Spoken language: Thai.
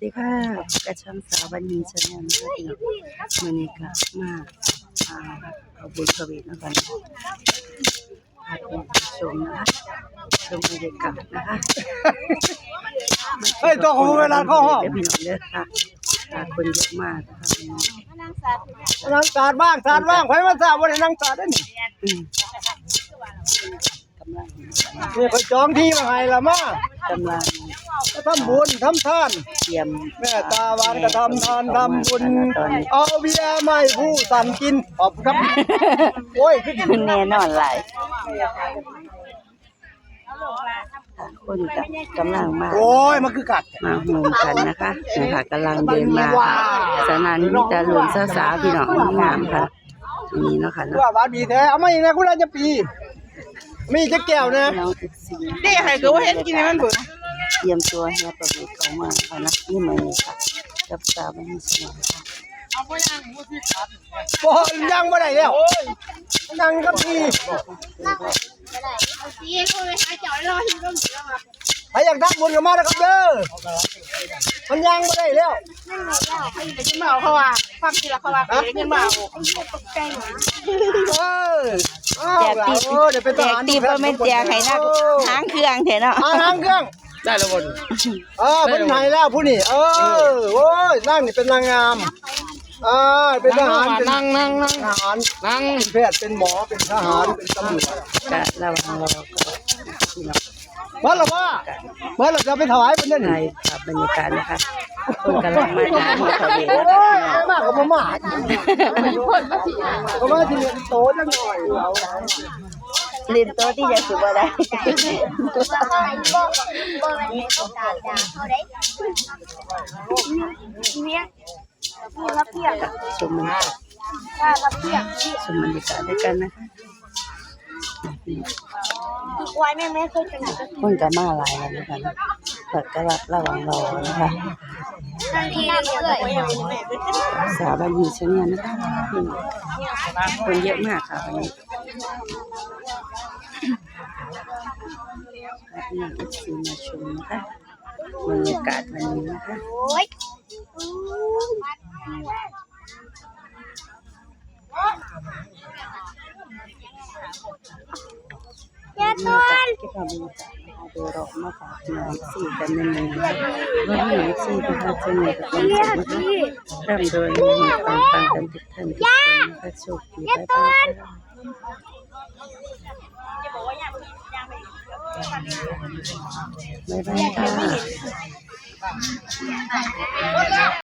ดีค่ะกระช่องสาวบันนีชาแนลนะคะพี่น้องมื้อนี้ก็มาเอาบุญกระเวทนะคะพาไปชมนะคะชมบรรยากาศนะคะเฮ้ยตัวของเวลาเข้าห้องพี่น้องเด้อค่ะคนเยอะมากนะคะนั่งสาดบ้างไผมาสาดบ่ได้นั่งสาดได้นี่กำลังนี่เขาจองที่มาให้ละมาก ำลังก็ทำบุญทำทาน เตรียมแม่ตาหวานก็ทำทานทำบุญเอาเบียร์ไม่ผู้สั่นกินขอบคุณครับโอ้ยขึ้นแน่นอนหลายคนกำลังมา โอ้ยมันคือกัดมาโฮมกันนะคะกำลังเดินมาสนานมิตรหลวงสาวๆพี่น้องงามค่ะนี่เนาะค่ะเนาะว่าหวานดีแท้เอามาอีกนะคุณราชปีมีจะแก้วนะได้ใครก็ว่าเห็นกินมันผุนเตรียมตัวเฮียประเวศเขามาค่ะนะนี่มันค่ะกับสาวบันนีชาแนลค่ะบ่ยังบ่ได้แล้วยังกับพี่ใครอยากทำบุญก็มาแล้วครับเด้อมันยังบ่ได้แล้วเมาเขาว่าความจริงแล้วเขาว่าเป็นเงินเมาแจกตีเดี๋ยวเป็นทหารตีบ่แม่นแจกให้นักหางเครื่องแท้เนาะหางเครื่องได้แล้วบ่เป็นไหนแล้วผู้นี่โอ้ยนั่งนี่เป็นนางงามเป็นทหารเป็นนั่งทหารนั่งแพทย์เป็นหมอเป็นทหารเป็นตำรวจก็ระวังเราก็พี่น้องเมื่อเราจะไปถวายเป็นนั่นในบรรยากาศนะคะคนกำลังมาทานหัวเขาเองมากกับมาก็มาที่เรียนโตจังหน่อยเรียนโตที่จะสุบอะไรชมบรรยากาศด้วยกันนะคะคนก็มาหลายแล้วนะคะแต่ก็ระวังรอนะคะสาวบันนีชาแนลนะคะคนเยอะมากค่ะวันนี้พี่น้องซีมาชมนะคะบรรยากาศวันนี้นะคะเก็บภาพบรรยากาศโดยรอบมาฝากพี่น้องสี่กันในมือว่าพี่น้องสี่นะคะจะมีกับความสุขนะคะร่ำรวยมีความปังกันทุกท่านทุกคนนะคะโชคดีบ๊ายบายบ๊ายบายค่ะ